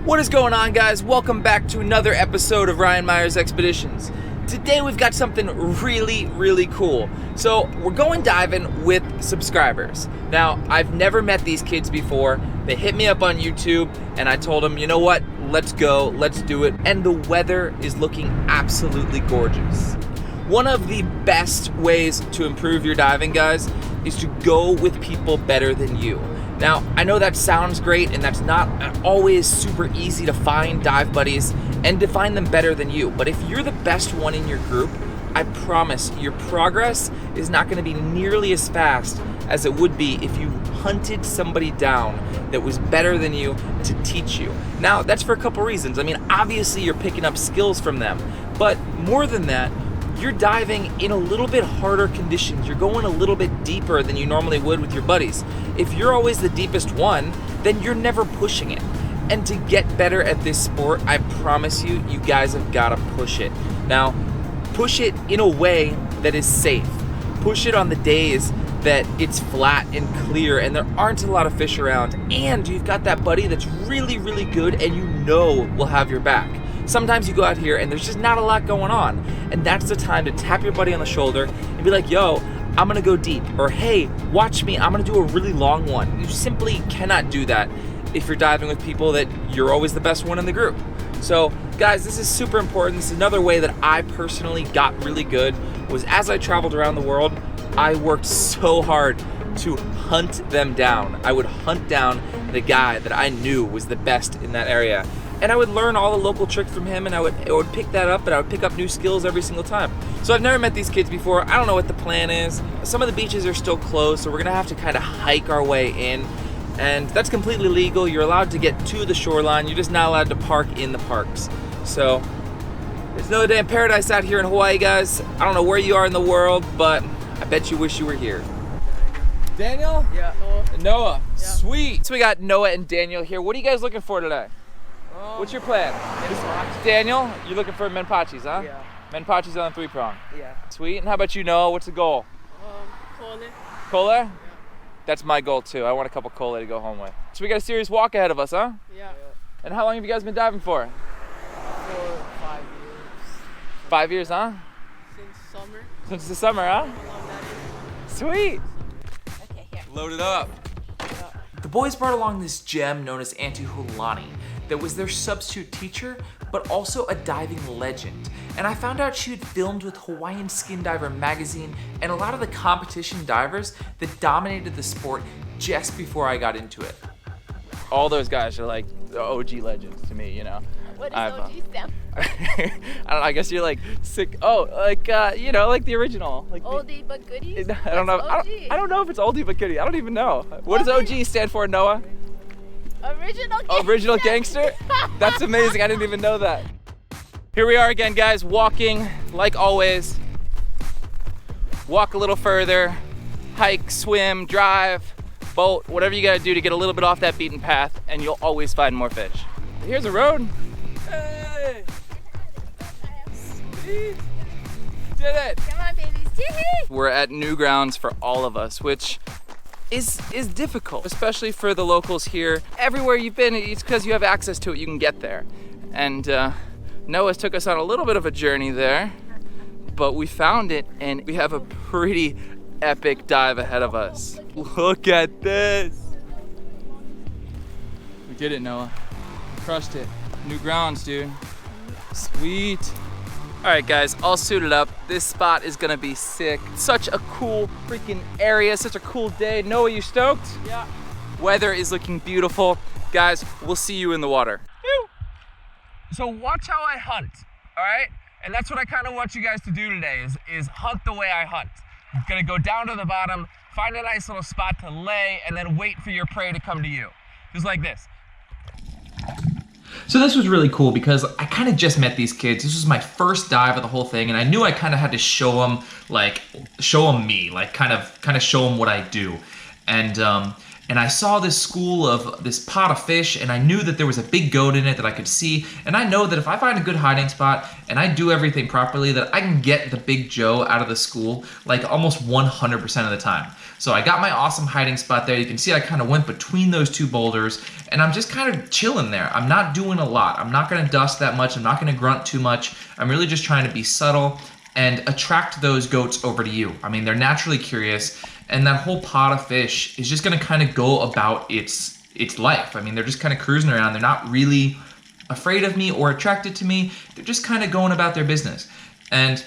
What is going on, guys? Welcome back to another episode of Ryan Meyer's Expeditions. Today we've got something really cool. So we're going diving with subscribers. Now, I've never met these kids before. They hit me up on YouTube and I told them, you know what? Let's go, let's do it. And the weather is looking absolutely gorgeous. One of the best ways to improve your diving, guys, is to go with people better than you. Now, I know that sounds great and that's not always super easy to find dive buddies and to find them better than you. But if you're the best one in your group, I promise your progress is not going to be nearly as fast as it would be if you hunted somebody down that was better than you to teach you. Now, that's for a couple reasons. I mean, obviously you're picking up skills from them, but more than that, you're diving in a little bit harder conditions. You're going a little bit deeper than you normally would with your buddies. If you're always the deepest one, then you're never pushing it. And to get better at this sport, I promise you, you guys have got to push it. Now, push it in a way that is safe. Push it on the days that it's flat and clear and there aren't a lot of fish around, and you've got that buddy that's really good and you know will have your back. Sometimes you go out here and there's just not a lot going on, and that's the time to tap your buddy on the shoulder and be like, yo, I'm gonna go deep, or hey, watch me, I'm gonna do a really long one. You simply cannot do that if you're diving with people that you're always the best one in the group. So guys, this is super important. This is another way that I personally got really good, was as I traveled around the world, I worked so hard to hunt them down. I would hunt down the guy that I knew was the best in that area. And I would learn all the local tricks from him, and I would pick that up, and I would pick up new skills every single time. So I've never met these kids before. I don't know what the plan is. Some of the beaches are still closed, so we're gonna have to kind of hike our way in. And that's completely legal. You're allowed to get to the shoreline. You're just not allowed to park in the parks. So it's another day in paradise out here in Hawaii, guys. I don't know where you are in the world, but I bet you wish you were here. Daniel? Yeah. Noah. Yeah. Sweet. So we got Noah and Daniel here. What are you guys looking for today? What's your plan? Daniel, you're looking for menpachis, huh? Yeah. Menpachis on a 3-prong. Yeah. Sweet. And how about you, Noah? What's the goal? Kole. Kole? Yeah. That's my goal too. I want a couple kole to go home with. So we got a serious walk ahead of us, huh? Yeah. And how long have you guys been diving for? For 5 years. 5 years, huh? Since summer. Since the summer, huh? Sweet. Okay, here. Load it up. Yeah. The boys brought along this gem known as Auntie Hulani that was their substitute teacher, but also a diving legend. And I found out she had filmed with Hawaiian Skin Diver magazine and a lot of the competition divers that dominated the sport just before I got into it. All those guys are like the OG legends to me, you know. What does OG stand for? I don't know, I guess you're like sick. Oh, like, you know, like the original. Like Oldie but goodies? I don't know. What's I don't know if it's oldie but goodie. I don't even know. What does OG stand for, Noah? Original gangster. Original gangster? That's amazing. I didn't even know that. Here we are again, guys, walking like always. Walk a little further, hike, swim, drive, boat, whatever you gotta do to get a little bit off that beaten path, and you'll always find more fish. Here's a road. Hey! Sweet. Did it! Come on, babies. Tee-hee. We're at new grounds for all of us, which is difficult, especially for the locals here. Everywhere you've been, it's because you have access to it, you can get there. And Noah took us on a little bit of a journey there, but we found it and we have a pretty epic dive ahead of us. Look at this. We did it, Noah. We crushed it. New grounds, dude. Sweet. All right, guys, all suited up. This spot is gonna be sick. Such a cool freaking area, such a cool day. Noah, you stoked? Yeah. Weather is looking beautiful. Guys, we'll see you in the water. Woo! So watch how I hunt, all right? And that's what I kind of want you guys to do today, is hunt the way I hunt. I'm gonna go down to the bottom, find a nice little spot to lay, and then wait for your prey to come to you. Just like this. So this was really cool because I kind of just met these kids. This was my first dive of the whole thing, and I knew I kind of had to show them me, like kind of show them what I do. And and I saw this school of this pot of fish, and I knew that there was a big goat in it that I could see, and I know that if I find a good hiding spot and I do everything properly, that I can get the big Joe out of the school like almost 100% of the time. So I got my awesome hiding spot there. You can see I kind of went between those two boulders, and I'm just kind of chilling there. I'm not doing a lot. I'm not gonna dust that much. I'm not gonna grunt too much. I'm really just trying to be subtle and attract those goats over to you. I mean, they're naturally curious, and that whole pot of fish is just gonna kind of go about its life. I mean, they're just kind of cruising around. They're not really afraid of me or attracted to me. They're just kind of going about their business. And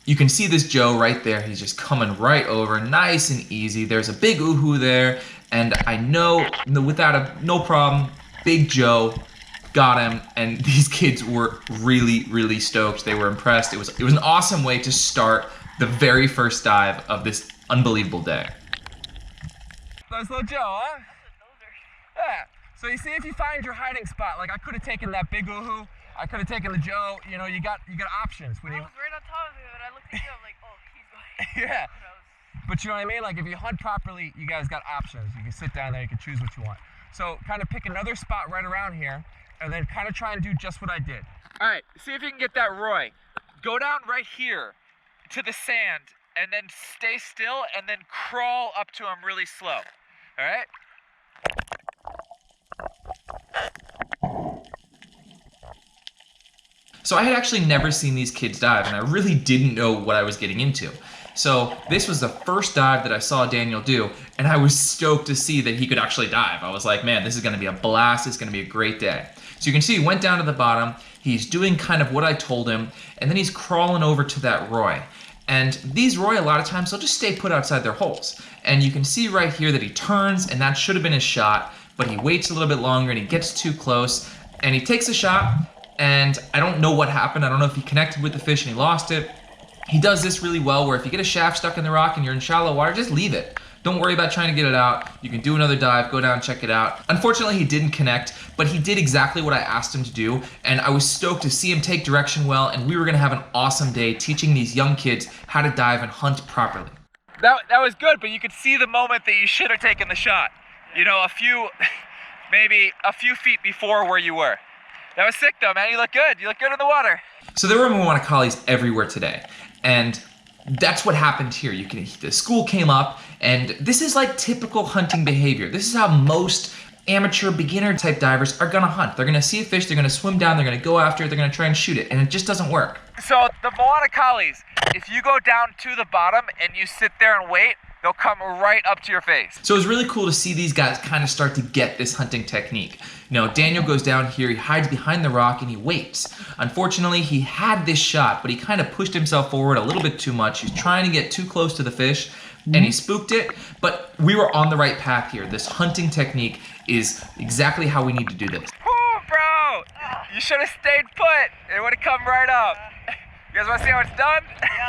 you can see this Joe right there. He's just coming right over, nice and easy. There's a big uhu there, and I know without no problem, big Joe got him, and these kids were really, really stoked. They were impressed. It was an awesome way to start the very first dive of this unbelievable day. Nice little Joe, huh? Yeah. So you see, if you find your hiding spot, like I could have taken that big uhu, I could have taken the Joe. You know, you got options. When I was right on top of it, but I looked at you, I'm like, oh, he's going. Yeah. But you know what I mean? Like if you hunt properly, you guys got options. You can sit down there, you can choose what you want. So kind of pick another spot right around here, and then kind of try and do just what I did. All right, see if you can get that Roy. Go down right here to the sand, and then stay still, and then crawl up to him really slow. All right? So I had actually never seen these kids dive, and I really didn't know what I was getting into. So this was the first dive that I saw Daniel do, and I was stoked to see that he could actually dive. I was like, man, this is gonna be a blast. It's gonna be a great day. So you can see he went down to the bottom. He's doing kind of what I told him, and then he's crawling over to that Roy. And these Roy, a lot of times, they'll just stay put outside their holes. And you can see right here that he turns, and that should have been his shot, but he waits a little bit longer, and he gets too close, and he takes a shot, and I don't know what happened. I don't know if he connected with the fish and he lost it. He does this really well, where if you get a shaft stuck in the rock and you're in shallow water, just leave it. Don't worry about trying to get it out. You can do another dive, go down and check it out. Unfortunately, he didn't connect, but he did exactly what I asked him to do, and I was stoked to see him take direction well, and we were gonna have an awesome day teaching these young kids how to dive and hunt properly. That was good, but you could see the moment that you should have taken the shot. You know, maybe a few feet before where you were. That was sick though, man. You look good. You look good in the water. So there were Moana-Kalis everywhere today, and that's what happened here. The school came up, and this is like typical hunting behavior. This is how most amateur beginner type divers are gonna hunt. They're gonna see a fish, they're gonna swim down, they're gonna go after it, they're gonna try and shoot it, and it just doesn't work. So the Moana-Kalis, if you go down to the bottom and you sit there and wait, they'll come right up to your face. So it was really cool to see these guys kind of start to get this hunting technique. You know, Daniel goes down here, he hides behind the rock, and he waits. Unfortunately, he had this shot, but he kind of pushed himself forward a little bit too much. He's trying to get too close to the fish, and he spooked it, but we were on the right path here. This hunting technique is exactly how we need to do this. Woo, bro! You should have stayed put. It would have come right up. You guys want to see how it's done?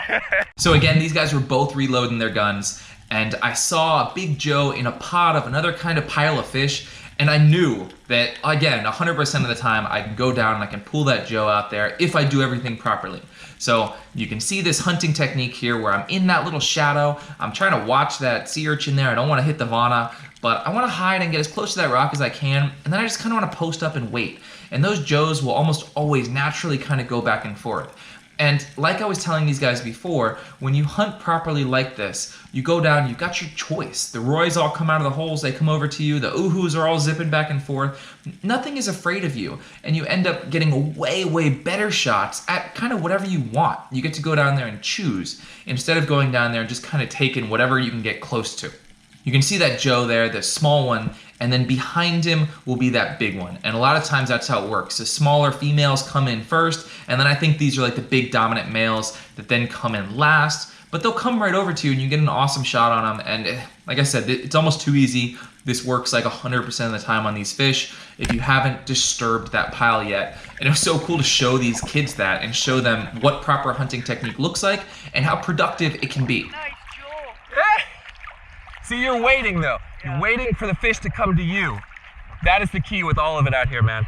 Yeah. So again, these guys were both reloading their guns, and I saw a big Joe in a pot of another kind of pile of fish, and I knew that, again, 100% of the time, I can go down and I can pull that Joe out there if I do everything properly. So you can see this hunting technique here where I'm in that little shadow. I'm trying to watch that sea urchin there. I don't want to hit the Vana, but I want to hide and get as close to that rock as I can, and then I just kind of want to post up and wait. And those Joes will almost always naturally kind of go back and forth. And like I was telling these guys before, when you hunt properly like this, you go down, you've got your choice. The Roys all come out of the holes, they come over to you, the Uhus are all zipping back and forth. Nothing is afraid of you, and you end up getting way, way better shots at kind of whatever you want. You get to go down there and choose, instead of going down there and just kind of taking whatever you can get close to. You can see that Joe there, the small one, and then behind him will be that big one. And a lot of times that's how it works. The smaller females come in first, and then I think these are like the big dominant males that then come in last. But they'll come right over to you and you get an awesome shot on them. And like I said, it's almost too easy. This works like 100% of the time on these fish if you haven't disturbed that pile yet. And it was so cool to show these kids that and show them what proper hunting technique looks like and how productive it can be. Nice, Joel. See, you're waiting though. Yeah. You're waiting for the fish to come to you. That is the key with all of it out here, man.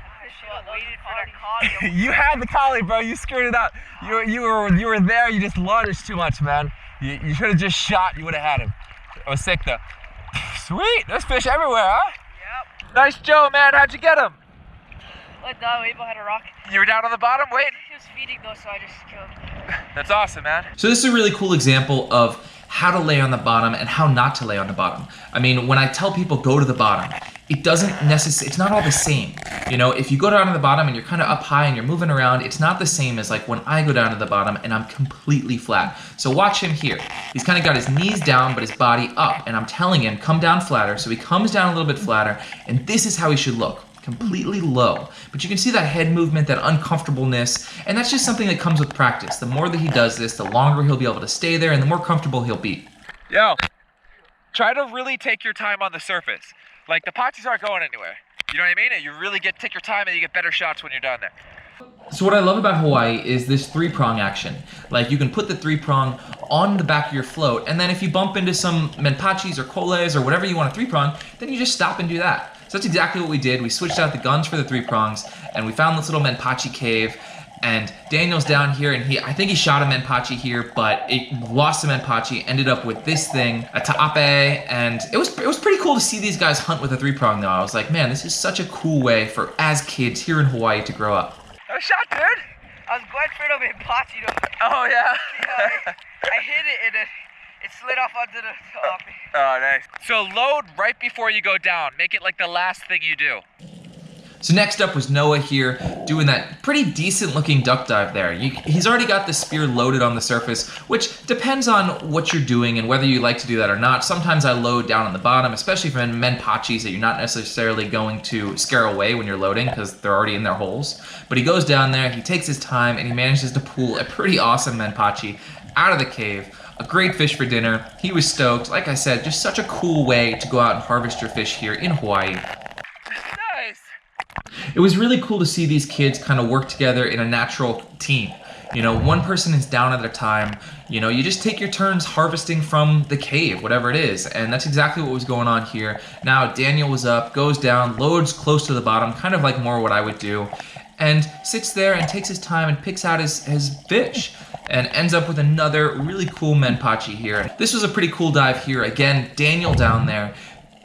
You had the collie, bro. You screwed it up. You were there. You just lunged too much, man. You should have just shot. You would have had him. It was sick though. Sweet, there's fish everywhere, huh? Yep. Nice Joe, man, how'd you get him? Let down way behind a rock. You were down on the bottom waiting? He was feeding though, so I just killed him. That's awesome, man. So this is a really cool example of how to lay on the bottom and how not to lay on the bottom. I mean, when I tell people go to the bottom, it doesn't necessarily, it's not all the same. You know, if you go down to the bottom and you're kind of up high and you're moving around, it's not the same as like when I go down to the bottom and I'm completely flat. So watch him here. He's kind of got his knees down, but his body up. And I'm telling him, come down flatter. So he comes down a little bit flatter, and this is how he should look. Completely low. But you can see that head movement, that uncomfortableness, and that's just something that comes with practice. The more that he does this, the longer he'll be able to stay there and the more comfortable he'll be. Yo, try to really take your time on the surface. Like, the potties aren't going anywhere. You know what I mean? You really take your time and you get better shots when you're down there. So what I love about Hawaii is this three-prong action. Like, you can put the three-prong on the back of your float, and then if you bump into some menpachis or coles or whatever you want to three-prong, then you just stop and do that. So that's exactly what we did. We switched out the guns for the three prongs, and we found this little menpachi cave, and Daniel's down here, and I think he shot a menpachi here, but it lost the menpachi, ended up with this thing, a ta'ape, and it was pretty cool to see these guys hunt with a three prong though. I was like, man, this is such a cool way for, as kids here in Hawaii, to grow up. Nice shot, dude. I was going for it over in Pachi though. Oh yeah? I hit it and it slid off onto the top. Oh, nice. So load right before you go down. Make it like the last thing you do. So next up was Noah here, doing that pretty decent looking duck dive there. He's already got the spear loaded on the surface, which depends on what you're doing and whether you like to do that or not. Sometimes I load down on the bottom, especially for menpachis that you're not necessarily going to scare away when you're loading because they're already in their holes. But he goes down there, he takes his time, and he manages to pull a pretty awesome menpachi out of the cave. A great fish for dinner. He was stoked. Like I said, just such a cool way to go out and harvest your fish here in Hawaii. Nice. It was really cool to see these kids kind of work together in a natural team. You know, one person is down at a time. You know, you just take your turns harvesting from the cave, whatever it is. And that's exactly what was going on here. Now Daniel was up, goes down, loads close to the bottom, kind of like more what I would do, and sits there and takes his time and picks out his fish. And ends up with another really cool menpachi here. This was a pretty cool dive here. Again, Daniel down there,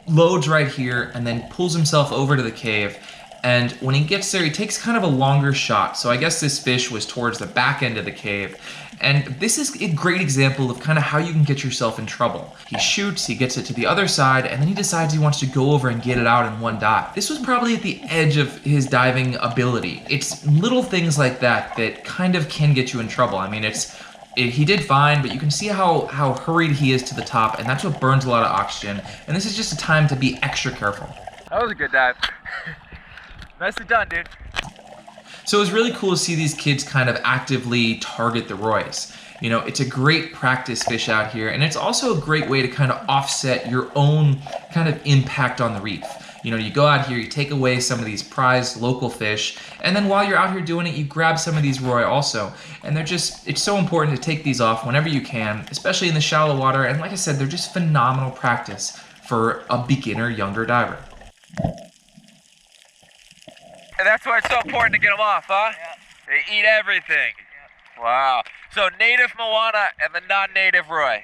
loads right here, and then pulls himself over to the cave. And when he gets there, he takes kind of a longer shot. So I guess this fish was towards the back end of the cave. And this is a great example of kind of how you can get yourself in trouble. He shoots, he gets it to the other side, and then he decides he wants to go over and get it out in one dive. This was probably at the edge of his diving ability. It's little things like that that kind of can get you in trouble. I mean, he did fine, but you can see how hurried he is to the top, and that's what burns a lot of oxygen. And this is just a time to be extra careful. That was a good dive. Nicely done, dude. So it was really cool to see these kids kind of actively target the roys. You know, it's a great practice fish out here, and it's also a great way to kind of offset your own kind of impact on the reef. You know, you go out here, you take away some of these prized local fish, and then while you're out here doing it, you grab some of these roy also. And it's so important to take these off whenever you can, especially in the shallow water. And like I said, they're just phenomenal practice for a beginner, younger diver. And that's why it's so important to get them off, huh? Yeah. They eat everything. Yeah. Wow. So native moana and the non-native roy.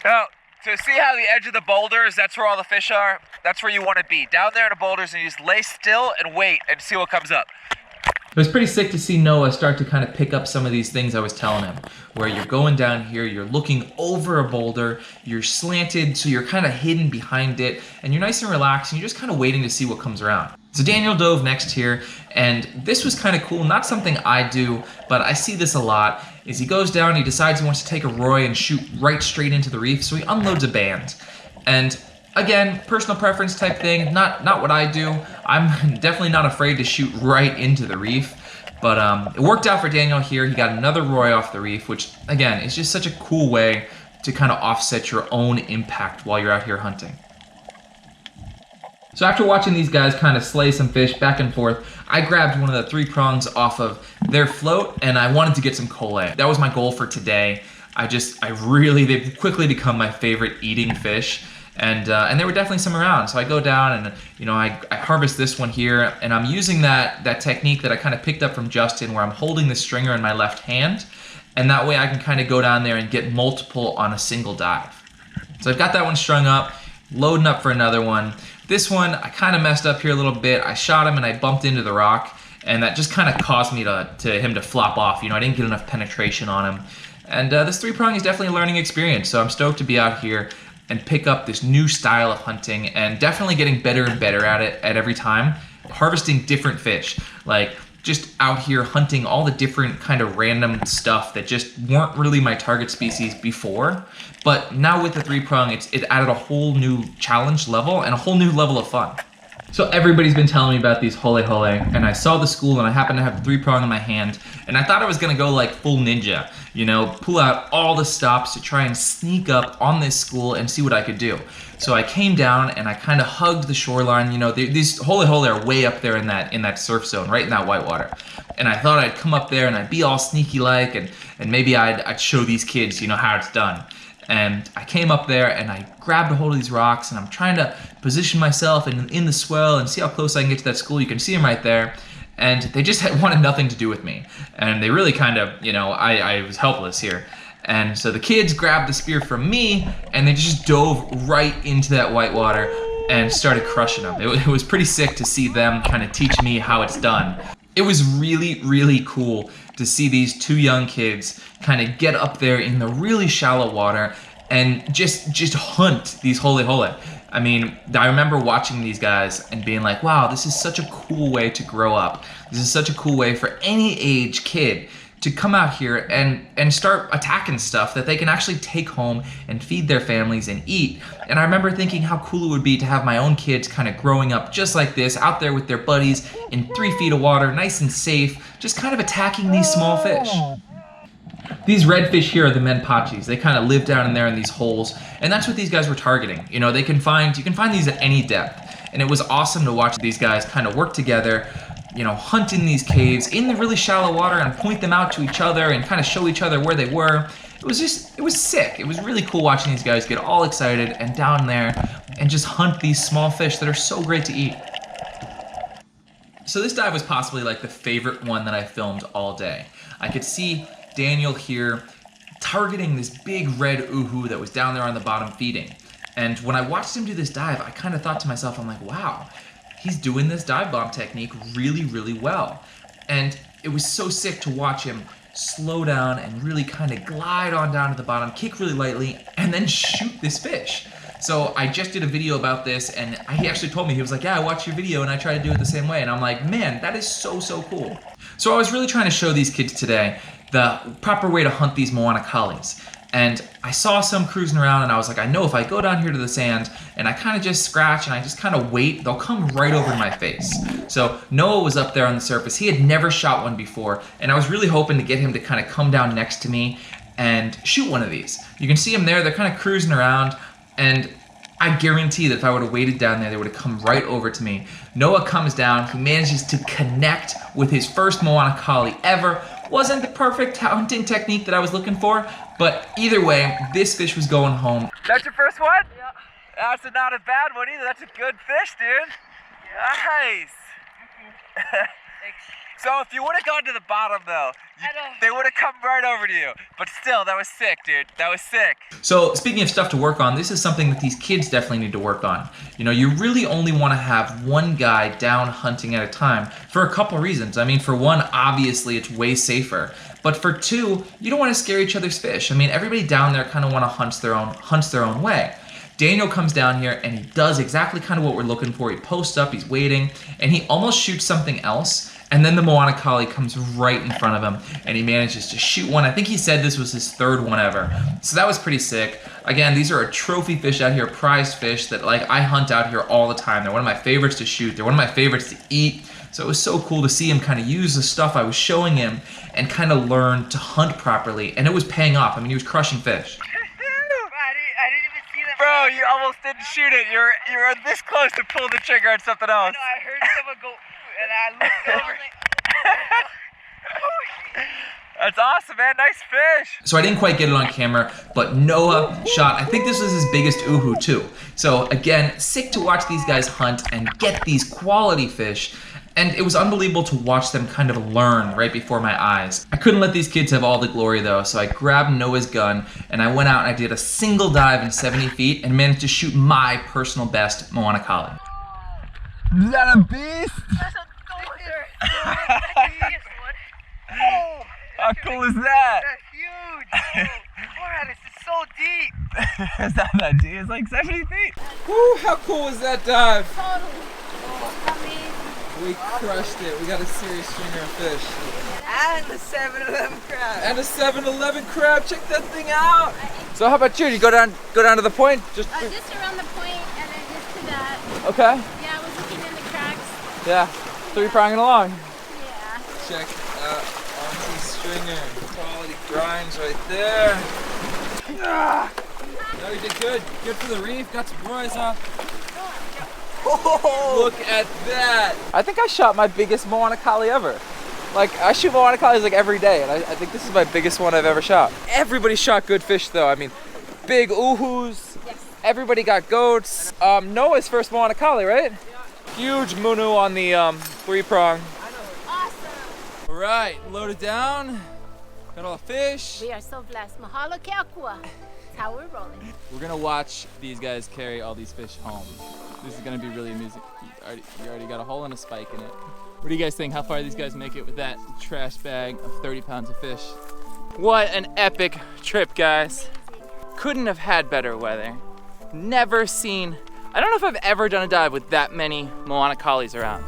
Now, to see how the edge of the boulders, that's where all the fish are, that's where you want to be. Down there in the boulders, and you just lay still and wait and see what comes up. It was pretty sick to see Noah start to kind of pick up some of these things I was telling him, where you're going down here, you're looking over a boulder, you're slanted, so you're kind of hidden behind it, and you're nice and relaxed, and you're just kind of waiting to see what comes around. So Daniel dove next here, and this was kind of cool, not something I do, but I see this a lot, is he goes down, he decides he wants to take a roy and shoot right straight into the reef, so he unloads a band. And again, personal preference type thing, not what I do. I'm definitely not afraid to shoot right into the reef, but it worked out for Daniel here. He got another roy off the reef, which again, is just such a cool way to kind of offset your own impact while you're out here hunting. So after watching these guys kind of slay some fish back and forth, I grabbed one of the three prongs off of their float, and I wanted to get some kole. That was my goal for today. They've quickly become my favorite eating fish. And there were definitely some around. So I go down and, you know, I harvest this one here, and I'm using that technique that I kind of picked up from Justin, where I'm holding the stringer in my left hand, and that way I can kind of go down there and get multiple on a single dive. So I've got that one strung up, loading up for another one. This one, I kind of messed up here a little bit. I shot him and I bumped into the rock, and that just kind of caused me to him to flop off. You know, I didn't get enough penetration on him. And this 3-prong is definitely a learning experience, so I'm stoked to be out here and pick up this new style of hunting, and definitely getting better and better at it at every time. Harvesting different fish, like just out here hunting all the different kind of random stuff that just weren't really my target species before. But now with the 3-prong, it added a whole new challenge level and a whole new level of fun. So everybody's been telling me about these hole, and I saw the school and I happened to have the 3-prong in my hand, and I thought I was gonna go like full ninja, you know, pull out all the stops to try and sneak up on this school and see what I could do. So I came down and I kind of hugged the shoreline. You know, these hole are way up there in that surf zone, right in that whitewater. And I thought I'd come up there and I'd be all sneaky like, and maybe I'd show these kids, you know, how it's done. And I came up there and I grabbed a hold of these rocks, and I'm trying to position myself in the swell and see how close I can get to that school. You can see them right there. And they just wanted nothing to do with me. And they really kind of, you know, I was helpless here. And so the kids grabbed the spear from me and they just dove right into that whitewater and started crushing them. It was pretty sick to see them kind of teach me how it's done. It was really, really cool to see these 2 young kids kind of get up there in the really shallow water and just hunt these hole. I mean, I remember watching these guys and being like, wow, this is such a cool way to grow up. This is such a cool way for any age kid to come out here and start attacking stuff that they can actually take home and feed their families and eat. And I remember thinking how cool it would be to have my own kids kind of growing up just like this, out there with their buddies in 3 feet of water, nice and safe, just kind of attacking these small fish. These redfish here are the menpachis. They kind of live down in there in these holes, and that's what these guys were targeting. You know, you can find these at any depth, and it was awesome to watch these guys kind of work together, you know, hunt in these caves in the really shallow water and point them out to each other and kind of show each other where they were. It was sick. It was really cool watching these guys get all excited and down there and just hunt these small fish that are so great to eat. So this dive was possibly like the favorite one that I filmed all day. I could see Daniel here targeting this big red uhu that was down there on the bottom feeding. And when I watched him do this dive, I kind of thought to myself, I'm like, wow, he's doing this dive bomb technique really, really well. And it was so sick to watch him slow down and really kind of glide on down to the bottom, kick really lightly, and then shoot this fish. So I just did a video about this, and he actually told me, he was like, yeah, I watched your video and I try to do it the same way. And I'm like, man, that is so, so cool. So I was really trying to show these kids today the proper way to hunt these Moana collies. And I saw some cruising around and I was like, I know if I go down here to the sand and I kind of just scratch and I just kind of wait, they'll come right over to my face. So Noah was up there on the surface. He had never shot one before, and I was really hoping to get him to kind of come down next to me and shoot one of these. You can see them there, they're kind of cruising around, and I guarantee that if I would have waited down there, they would have come right over to me. Noah comes down, he manages to connect with his first Moana collie ever. Wasn't the perfect hunting technique that I was looking for, but either way, this fish was going home. That's your first one? Yeah. That's not a bad one either. That's a good fish, dude. Nice. Thanks. So if you would have gone to the bottom though, they would have come right over to you. But still, that was sick, dude. That was sick. So speaking of stuff to work on, this is something that these kids definitely need to work on. You know, you really only want to have one guy down hunting at a time for a couple reasons. I mean, for one, obviously it's way safer. But for two, you don't want to scare each other's fish. I mean, everybody down there kind of want to hunt their own way. Daniel comes down here and he does exactly kind of what we're looking for. He posts up, he's waiting, and he almost shoots something else. And then the Moana collie comes right in front of him and he manages to shoot one. I think he said this was his third one ever. So that was pretty sick. Again, these are a trophy fish out here, prized fish that like I hunt out here all the time. They're one of my favorites to shoot. They're one of my favorites to eat. So it was so cool to see him kind of use the stuff I was showing him and kind of learn to hunt properly. And it was paying off. I mean, he was crushing fish. I didn't even see that. Bro, you almost didn't shoot it. You were this close to pull the trigger on something else. I heard someone go, and I looked over. That's awesome, man. Nice fish. So I didn't quite get it on camera, but Noah shot, I think this was his biggest uhu too. So again, sick to watch these guys hunt and get these quality fish. And it was unbelievable to watch them kind of learn right before my eyes. I couldn't let these kids have all the glory though, so I grabbed Noah's gun and I went out and I did a single dive in 70 feet and managed to shoot my personal best Moana Kali. Is that a beast? That's a golden. That's the biggest one. Oh, how cool is that? That's huge. Oh, this is so deep. It's not that deep, it's like 70 feet. Woo, how cool was that dive? Totally. Oh, amazing. We crushed it. We got a serious stringer of fish. And the 7-Eleven crab. And a 7-Eleven crab. Check that thing out. So how about you? You go down to the point? Just around the point and then just to that. okay. Yeah, I was looking in the cracks. Yeah. Three-pronging along. Yeah. Check out Auntie Stringer. Quality grinds right there. Ah. No, you did good. Good for the reef. Got some roys off. Oh, look at that. I think I shot my biggest Moana Kali ever. Like, I shoot Moana Kalis like every day, and I think this is my biggest one I've ever shot. Everybody shot good fish though. I mean, big uhus. Yes. Everybody got goats. Noah's first Moana Kali, right? Yeah. Huge munu on the 3-prong. Awesome. All right, loaded down. Got all the fish. We are so blessed. Mahalo ke akua. That's how we're rolling. We're gonna watch these guys carry all these fish home. This is gonna be really amusing. You already got a hole and a spike in it. What do you guys think? How far these guys make it with that trash bag of 30 pounds of fish? What an epic trip, guys. Couldn't have had better weather. Never seen, I don't know if I've ever done a dive with that many Moana Kalis around.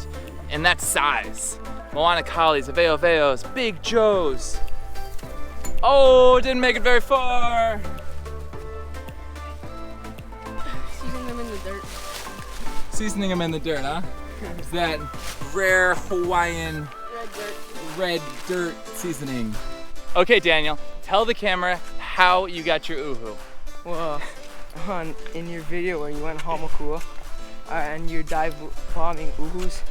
And that size. Moana Kalis, Aveo Aveos, Big Joes. Oh, didn't make it very far. Seasoning them in the dirt. Seasoning them in the dirt, huh? Is that rare Hawaiian Red dirt. red dirt seasoning? Okay, Daniel, tell the camera how you got your uhu. Well, in your video where you went Hamakua and you're dive bombing uhus,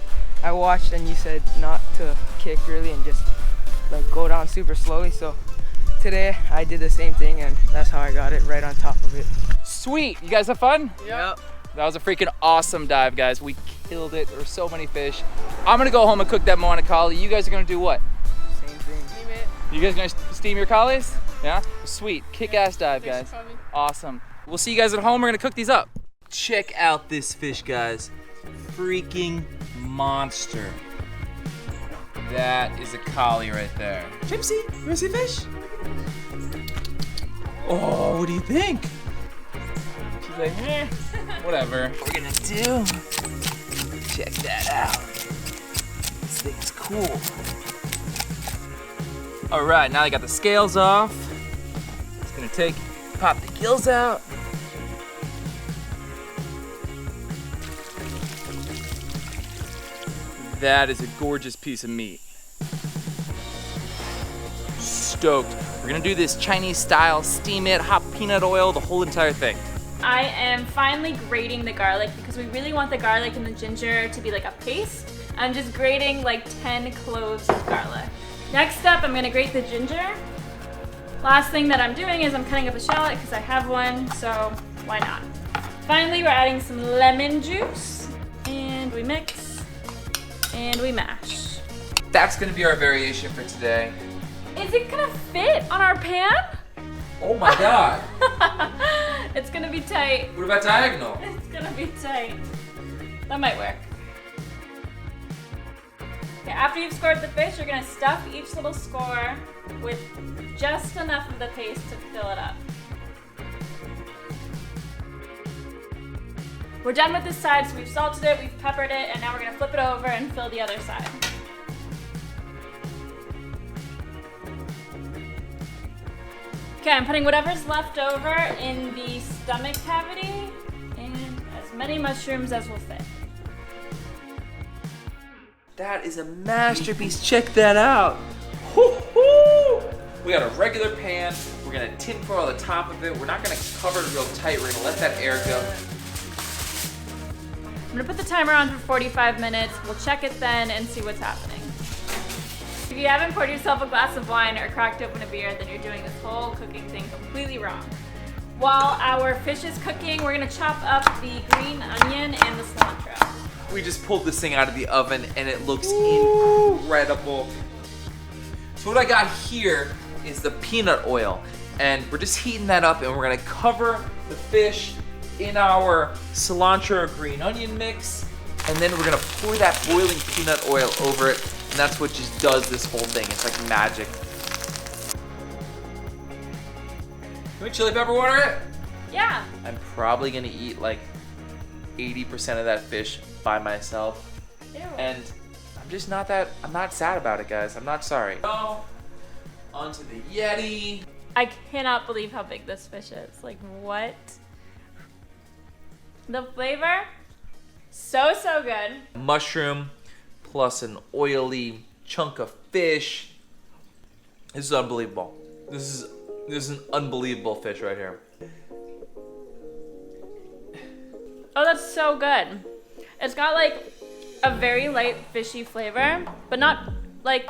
I watched and you said not to kick really and just like go down super slowly. So today I did the same thing and that's how I got it right on top of it. Sweet, you guys have fun? Yep. That was a freaking awesome dive, guys. We killed it. There were so many fish. I'm gonna go home and cook that Moana Kali. You guys are gonna do what? Same thing. Name it. You guys gonna steam your Kalis? Yeah? Sweet, kick-ass dive, Thanks guys. for coming. Awesome. We'll see you guys at home. We're gonna cook these up. Check out this fish, guys. Freaking monster. That is a Kali right there. Gypsy, you wanna see a fish? Oh, what do you think? She's like, eh, whatever. What we're gonna do, check that out. This thing's cool. All right, now I got the scales off. Just gonna pop the gills out. That is a gorgeous piece of meat. Stoked. We're gonna do this Chinese style, steam it, hot peanut oil, the whole entire thing. I am finally grating the garlic because we really want the garlic and the ginger to be like a paste. I'm just grating like 10 cloves of garlic. Next up, I'm gonna grate the ginger. Last thing that I'm doing is I'm cutting up a shallot because I have one, so why not? Finally, we're adding some lemon juice and we mix and we mash. That's gonna be our variation for today. Is it gonna fit on our pan? Oh my God. It's gonna be tight. What about diagonal? It's gonna be tight. That might work. Okay, after you've scored the fish, you're gonna stuff each little score with just enough of the paste to fill it up. We're done with this side, so we've salted it, we've peppered it, and now we're gonna flip it over and fill the other side. Okay, I'm putting whatever's left over in the stomach cavity and as many mushrooms as will fit. That is a masterpiece. Check that out. Woo-hoo! We got a regular pan. We're gonna tin foil the top of it. We're not gonna cover it real tight. We're gonna let that air go. I'm gonna put the timer on for 45 minutes. We'll check it then and see what's happening. If you haven't poured yourself a glass of wine or cracked open a beer, then you're doing this whole cooking thing completely wrong. While our fish is cooking, we're gonna chop up the green onion and the cilantro. We just pulled this thing out of the oven and it looks incredible. So what I got here is the peanut oil, and we're just heating that up, and we're gonna cover the fish in our cilantro green onion mix, and then we're gonna pour that boiling peanut oil over it, and that's what just does this whole thing. It's like magic. Can we chili pepper water it? Yeah. I'm probably gonna eat like 80% of that fish by myself. Ew. And I'm not sad about it, guys. I'm not sorry. So, onto the Yeti. I cannot believe how big this fish is. Like, what? The flavor, so good. Mushroom plus an oily chunk of fish. This is unbelievable. This is an unbelievable fish right here. Oh, that's so good. It's got like a very light fishy flavor, but not like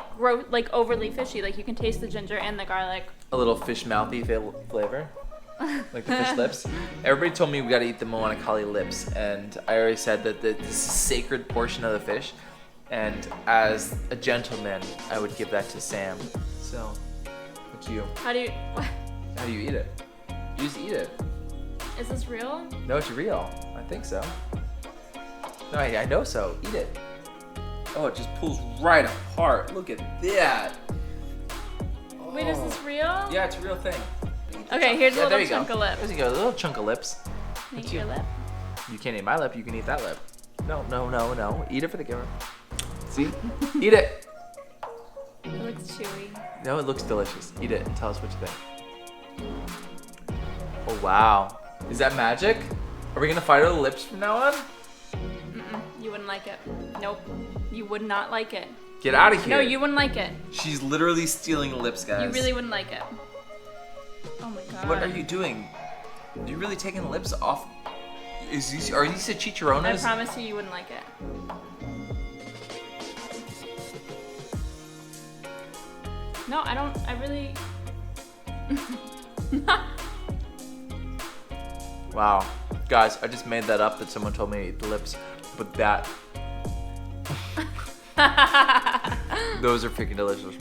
overly fishy. Like you can taste the ginger and the garlic. A little fish mouthy flavor, like the fish lips. Everybody told me we gotta eat the Moana Kali lips, and I already said that this is a sacred portion of the fish, and as a gentleman, I would give that to Sam. So, what's you? How do you eat it? You just eat it. Is this real? No, it's real. I think so. No, I know so. Eat it. Oh, it just pulls right apart. Look at that. Wait, is this real? Yeah, it's a real thing. Okay, here's a there little you chunk go. of lip. There you go, a little chunk of lips. Can I What's eat your you? lip? You can't eat my lip, you can eat that lip. No. Eat it for the camera. See? Eat it. It looks chewy. No, it looks delicious. Eat it and tell us what you think. Oh, wow. Is that magic? Are we gonna fight over the lips from now on? You wouldn't like it. Nope. You would not like it. Get out of here. No, you wouldn't like it. She's literally stealing lips, guys. You really wouldn't like it. Oh my god. What are you doing? Are you really taking the lips off? Are these the chicharrones? I promise you wouldn't like it. No, I don't. I really. Wow. Guys, I just made that up that someone told me to eat the lips, but that. Those are freaking delicious.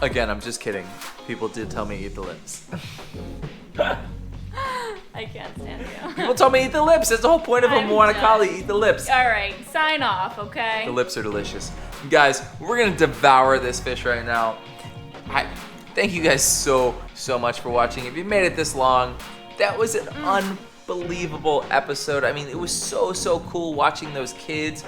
Again, I'm just kidding. People did tell me to eat the lips. I can't stand you. People told me to eat the lips. That's the whole point of a I'm Moana done. Kali. Eat the lips. All right, sign off, okay? The lips are delicious. Guys, we're gonna devour this fish right now. Thank you guys so much for watching. If you made it this long, that was an unbelievable episode. I mean, it was so cool watching those kids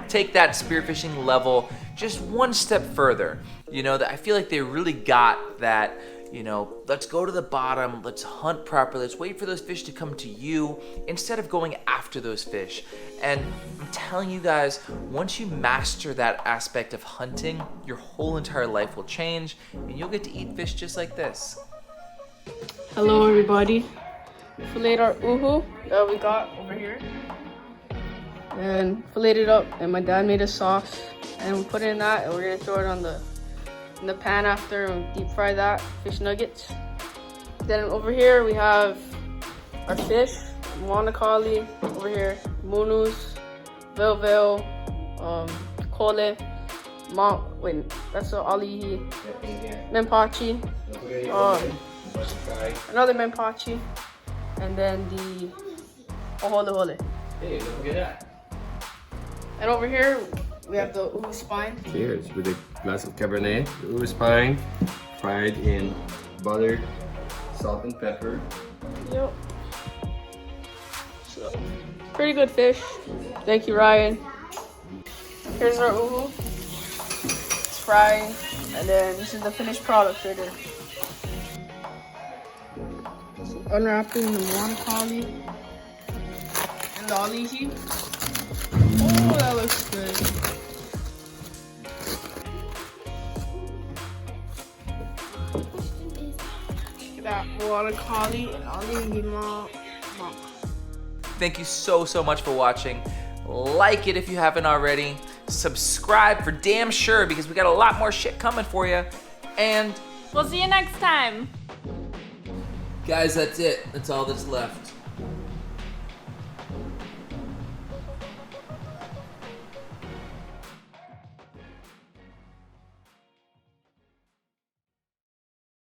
take that spearfishing level just one step further. You know, that I feel like they really got that, you know, let's go to the bottom, let's hunt properly, let's wait for those fish to come to you instead of going after those fish. And I'm telling you guys, once you master that aspect of hunting, your whole entire life will change and you'll get to eat fish just like this. Hello everybody. Filleted our uhu that we got over here. And filleted up, and my dad made a sauce. And we put it in that, and we're gonna throw it on in the pan after and deep fry that, fish nuggets. Then over here we have our fish, Moana Kali, over here, munus, velvel, kole, that's the alihi, mempachi, another mempachi, and then the ohole. Hey, don't forget that. And over here we have the uhu spine. Cheers with a glass of Cabernet. The uhu spine, fried in butter, salt and pepper. Yep. So, pretty good fish. Thank you, Ryan. Here's our uhu. It's frying, and then this is the finished product right there. So unwrapping the Moana Kali and the alihi. Oh, that looks good. Look at that Moana Kali and alihi mama. Thank you so much for watching. Like it if you haven't already. Subscribe for damn sure because we got a lot more shit coming for you. And We'll see you next time. guys, that's it. That's all that's left.